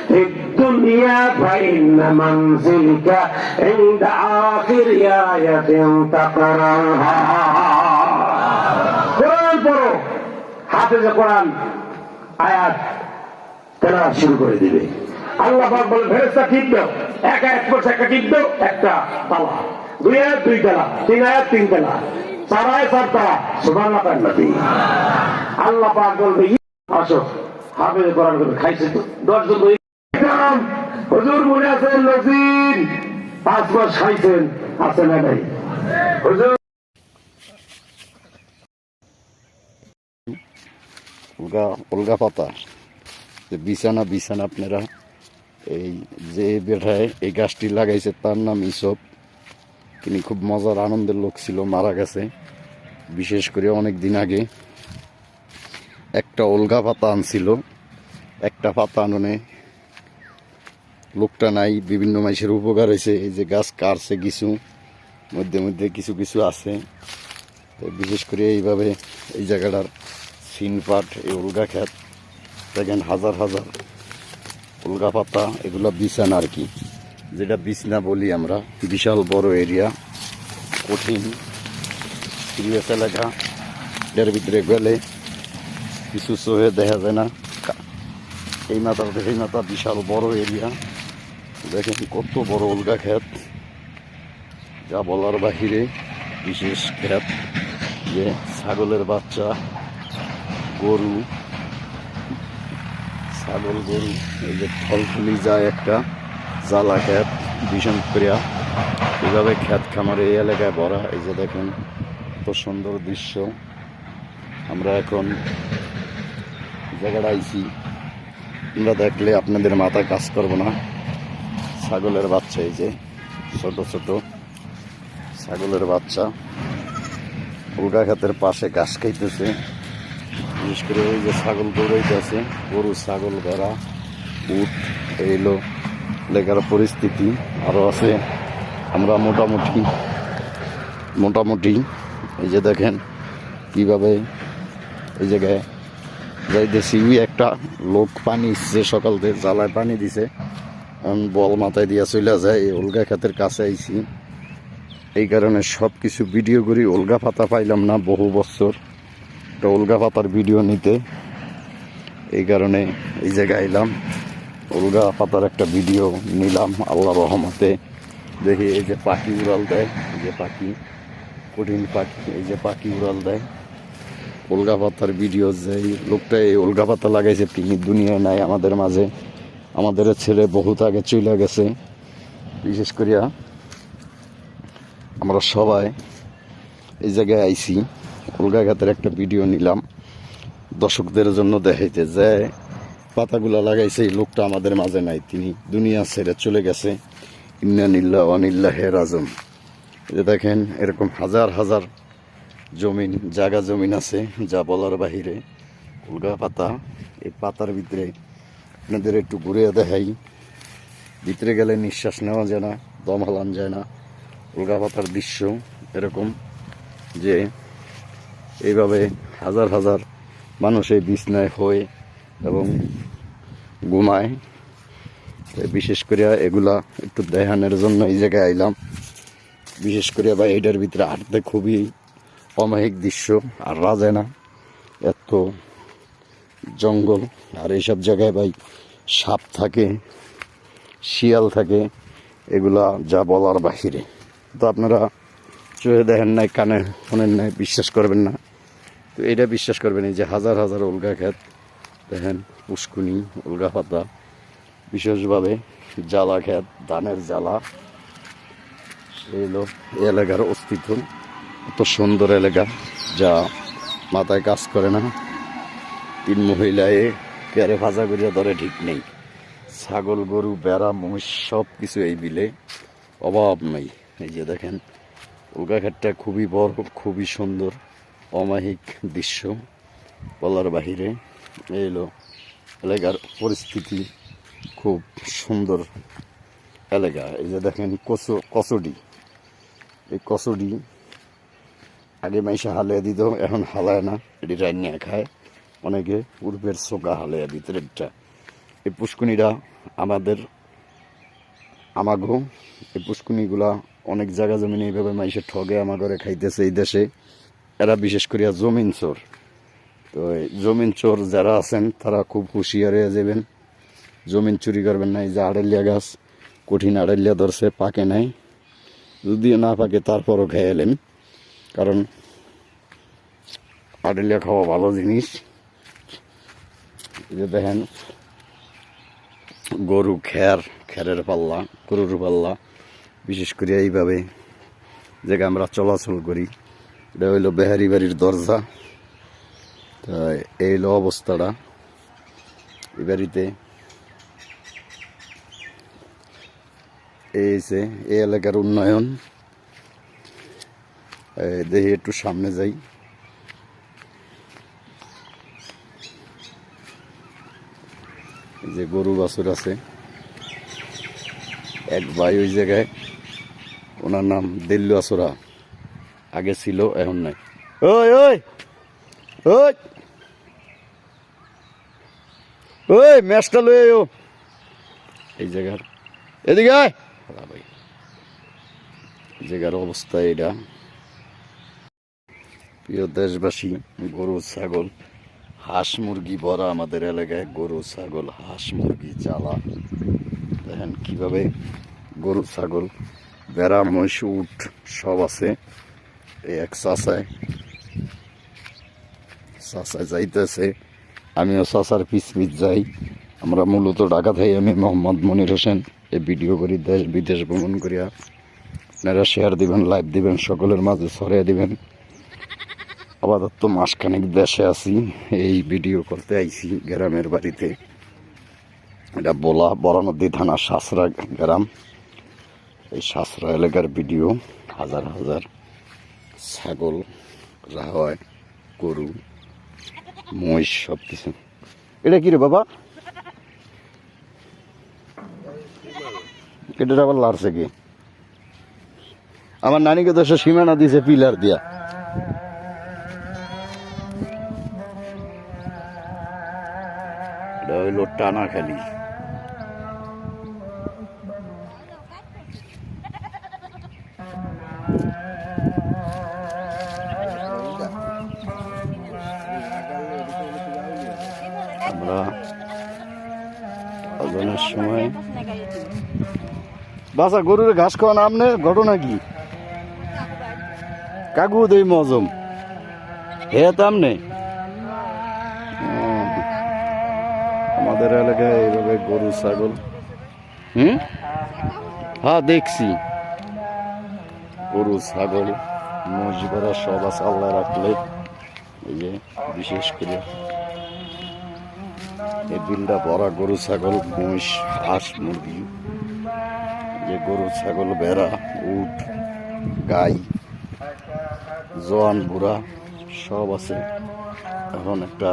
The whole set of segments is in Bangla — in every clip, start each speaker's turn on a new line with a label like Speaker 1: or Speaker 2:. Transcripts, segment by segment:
Speaker 1: في الدنيا فإن منزلك عند آخر آية تقرأها কোরআন পড়ো হাফেজে কোরআন আয়াত তেলাওয়াত শুরু করে দিবে আল্লাহ পাক বলে ফেরেশতা টিপ দাও এক আয়াত পড়ছে একটা টিপ দাও একটা তালা দুই আয়াত দুই তালা তিন আয়াত তিন তালা চার আয়াত চার তালা সুবহানাল্লাহ নবী আল্লাহ পাক বলবে আসো হাফেজে কোরআন করে খাইছে তো 10 জন হুজুর মনে আছেন নজির 5 মাস খাইছেন আছে না নাই হুজুর
Speaker 2: উলগা পাতা বিছানা বিছানা আপনারা এই যে বেটায় এই গাছটি লাগাইছে তার নাম ইসব তিনি খুব মজার আনন্দের লোক ছিল মারা গেছে বিশেষ করে অনেক দিন আগে একটা উলগা পাতা আনছিল একটা পাতা আননে লোকটা নাই বিভিন্ন মানুষের উপকার হয়েছে এই যে গাছ কাটছে কিছু মধ্যে মধ্যে কিছু কিছু আছে তো বিশেষ করে এইভাবে এই জায়গাটার সিনপাট এই উলগা ক্ষেত দেখেন হাজার হাজার উলগা পাতা এগুলো বিছানা আর কি যেটা বিছনা বলি আমরা বিশাল বড় এরিয়া কঠিন সিরিয়াস এলাকা এর ভিতরে গেলে কিছু চোখে দেখা যায় না এই মাথা থেকে এই মাথা বিশাল বড় এরিয়া দেখেন কত বড় উলগা ক্ষেত যা বলার বাহিরে বিশেষ ক্ষেত যে ছাগলের বাচ্চা গরু ছাগল গরু এই যে ফলফুলি যায় একটা জ্বালা ক্ষেত ভীষণ প্রিয়া এভাবে ক্ষেত খামার এই এলাকায় ভরা এই যে দেখেন কত সুন্দর দৃশ্য আমরা এখন জায়গাটা আইছি আমরা দেখলে আপনাদের মাথায় কাজ করবো না ছাগলের বাচ্চা এই যে ছোট ছোট ছাগলের বাচ্চা উলগা ক্ষেতের পাশে ঘাস খাইতেছে বিশেষ করে ওই যে ছাগল দৌড়াইতেছে গরু ছাগল ভেড়া উট এইলো লেখার পরিস্থিতি আরও আছে আমরা মোটামুটি এই যে দেখেন কিভাবে এই জায়গায় যাইতেছি একটা লোক পানি ইচ্ছে সকাল থেকে জ্বালায় পানি দিছে বল মাথায় দিয়া চলে যায় এই উলগা ক্ষেতের কাছে আইছি এই কারণে সব কিছু ভিডিও করি উলগা পাতা পাইলাম না বহু বছর একটা উলগা পাতার ভিডিও নিতে এই কারণে এই জায়গায় এলাম উলগা পাতার একটা ভিডিও নিলাম আল্লাহ রহমতে দেখি এই যে পাখি উড়াল দেয় এই যে পাখি কঠিন পাখি এই যে পাখি উড়াল দেয় উলগা পাতার ভিডিও যে লোকটা এই উলগা পাতা লাগাইছে তিনি দুনিয়ায় নাই আমাদের মাঝে আমাদের ছেলে বহুত আগে চলে গেছে বিশেষ করিয়া আমরা সবাই এই জায়গায় আইছি উলগা ক্ষেতের একটা ভিডিও নিলাম দর্শকদের জন্য দেখাইতে যে পাতাগুলা লাগাইছে এই লোকটা আমাদের মাঝে নাই তিনি দুনিয়া ছেড়ে চলে গেছে ইন্না নিল্লাহ ওয়া নিল্লাহি রাজিউন এই দেখেন এরকম হাজার হাজার জমিন জায়গা জমিন আছে যা বলার বাহিরে উলগা পাতা এই পাতার ভিতরে আপনাদের একটু ঘুরে দেখাই ভিতরে গেলে নিঃশ্বাস নেওয়া যায় না দম হালান যায় না উলগা পাতার দৃশ্য এরকম যে এইভাবে হাজার হাজার মানুষ এই বিছনায় হয়ে এবং ঘুমায় বিশেষ করে এগুলা একটু দেখানোর জন্য এই জায়গায় আইলাম বিশেষ করে ভাই এটার ভিতরে হাঁটতে খুবই অমায়িক দৃশ্য আর রাজে না এত জঙ্গল আর এইসব জায়গায় ভাই সাপ থাকে শিয়াল থাকে এগুলা যা বলার বাহিরে তো আপনারা চোখে দেখেন নাই কানে শোনেন নাই বিশ্বাস করবেন না তো এটা বিশ্বাস করবেন এই যে হাজার হাজার উলগা ক্ষেত দেখেন পুষ্কুনি উলগা পাতা বিশেষভাবে জ্বালা ক্ষেত ধানের জ্বালা এই হলো এই এলাকার অস্তিত্ব এত সুন্দর এলাকা যা মাথায় কাজ করে না তিন মহিলায় পেয়ারে ভাজা করিয়া ধরে ঠিক নেই ছাগল গরু বেড়া মহিষ সব কিছু এই বিলে অভাব নেই এই যে দেখেন উলগা ক্ষেতটা খুবই বড় খুবই সুন্দর অমায়িক দৃশ্য বলার বাহিরে এই হলো এলাকার পরিস্থিতি খুব সুন্দর এলাকা এই যে দেখেন কচুডি এই কচুডি আগে মাইসা হালিয়া দিত এখন হালায় না এটি রান্না খায় অনেকে উর্ফের চোকা হালিয়া ভিতরেরটা এই পুষ্কুনিরা আমাগো এই পুষ্কুনিগুলা অনেক জায়গা জমিনে এইভাবে মাইসে ঠগে আমাগরে খাইতেছে এই দেশে। এরা বিশেষ করিয়া জমিন চোর। তো এই জমিন চোর যারা আছেন তারা খুব হুঁশিয়ার হয়ে যাবেন, জমিন চুরি করবেন না। এই যে আড়েলিয়া গাছ, কঠিন আড়েলিয়া ধরছে, পাকে নাই, যদিও না পাকে তারপরও খেয়ে এলেন, কারণ আড়েলিয়া খাওয়া ভালো জিনিস। এই যে দেখেন গরু খেরের পাল্লা, গরুর পাল্লা, বিশেষ করে এইভাবে জায়গা আমরা চলাচল করি। এটা হইলো বেহারি বাড়ির দরজা। তা এই হলো অবস্থাটা এই বাড়িতে। এই যে এই এলাকার উন্নয়ন। দেখি একটু সামনে যাই। যে গরু বাছুর আছে, এক ভাই ওই জায়গায়, ওনার নাম দিল্লু আসরা, আগে ছিল এখন নাই। ওই ওই ওই ওই ম্যাচটা লয়ে ও এই জায়গার এদিকে আয় ভাই। এই জায়গার অবস্থা এটা। প্রিয় দেশবাসী, গরু ছাগল হাঁস মুরগি ভরা আমাদের এলাকায়, গরু ছাগল হাঁস মুরগি জ্বালা। দেখেন কিভাবে গরু ছাগল ভেড়া মহিষ উট সব আছে। এই এক চাষায় যাইতেছে, আমিও চাষার পিছ যাই। আমরা মূলত ঢাকা থাই। আমি মোহাম্মদ মনির হোসেন। এই ভিডিও করি দেশ বিদেশ ভ্রমণ করিয়া। আপনারা শেয়ার দিবেন, লাইভ দিবেন, সকলের মাঝে ছড়িয়ে দিবেন। আপাতত মাসখানেক দেশে আছি, এই ভিডিও করতে আইছি গ্রামের বাড়িতে। এটা বরানদী থানা সাসরা গ্রাম। এই সাসরা এলাকার ভিডিও। হাজার হাজার ছাগল হয়, গরু মহিষ সব কিছু। এটা কি রে বাবা? এটা আবার লাড়ছে কি? আমার নানিকে তো সীমানা দিছে পিলার দিয়া। এটা হইল টানা খালি। আমরা আজানের সময় বাসা গরুর ঘাস খাওয়া নামনে ঘটনা কি? কাকু দই মজম হে তামনে। আমাদের এলাকায় এইভাবে গরু ছাগল হ্যাঁ দেখছি, গরু ছাগল মহিষ ভেড়া সব আছে আল্লাহ রাখলে। এই যে বিশেষ করে এই বিলটা ভরা গরু ছাগল মহিষ হাঁস মুরগি। যে গরু ছাগল ভেড়া উট গাই জোয়ান বুড়া সব আছে। এখন একটা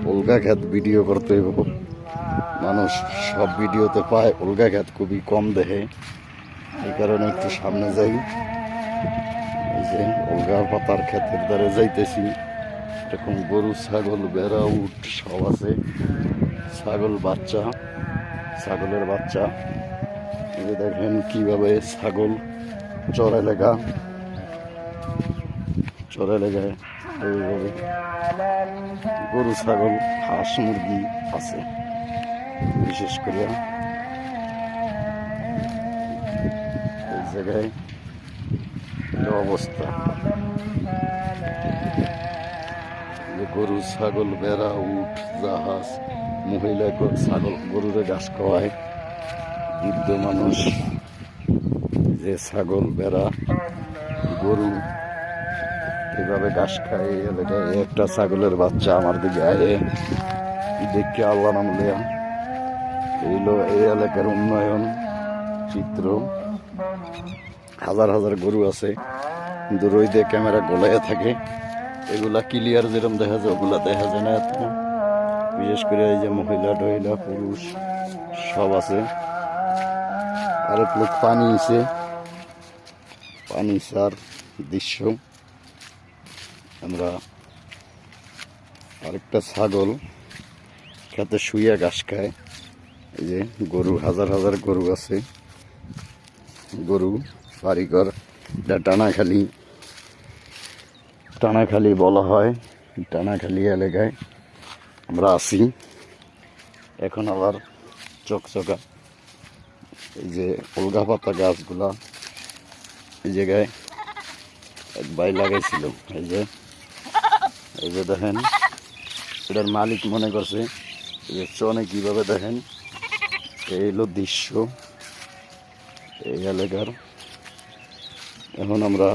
Speaker 2: উলগা খেত ভিডিও করতে হইব। মানুষ সব ভিডিওতে পায়, উলগা খেত খুবই কম দেখে, এই কারণে একটু সামনে যাই। এই যে উলগা পাতার ক্ষেতের দ্বারে যাইতেছি। এরকম গরু ছাগল ভেড়া উট সব আছে। ছাগলের বাচ্চা এই যে দেখেন কিভাবে ছাগল চর এলাকায় এইভাবে গরু ছাগল হাঁস মুরগি আছে। বিশেষ করে এই জায়গায় অবস্থা গরু ছাগল ভেড়া উট জাহাজ, মহিলা ছাগল গরুরে ঘাস খাওয়ায়, বৃদ্ধ মানুষ যে ছাগল ভেড়া গরু এইভাবে ঘাস খায়। এলাকায় একটা ছাগলের বাচ্চা আমার দিকে আয়ে দেখে আল্লাহ নাম লেয়া। এইলো এই এলাকার উন্নয়ন চিত্র। হাজার হাজার গরু আছে, কিন্তু রোদে ক্যামেরা গোলাইয়া থাকে। এগুলা ক্লিয়ার যেরকম দেখা যায় ওগুলা দেখা যায় না এত। বিশেষ করে এই যে মহিলা টহিলা পুরুষ সব আছে। আরেক লোক পানি সার দৃশ্য। আমরা আরেকটা ছাগল খেতে শুয়ে ঘাস খায়। এই যে গরু, হাজার হাজার গরু আছে, গরু বাড়িঘর। এটা টানাখালি বলা হয়। টানাখালি এলাকায় আমরা আছি এখন। আবার চকচকা এই যে কলগা পাতা গাছগুলা এই জায়গায় এক ভাই লাগাইছিল। এই যে দেখেন, এটার মালিক মনে করছে যে চনে কিভাবে দেখেন। এই হলো দৃশ্য এই এলাকার। এখন আমরা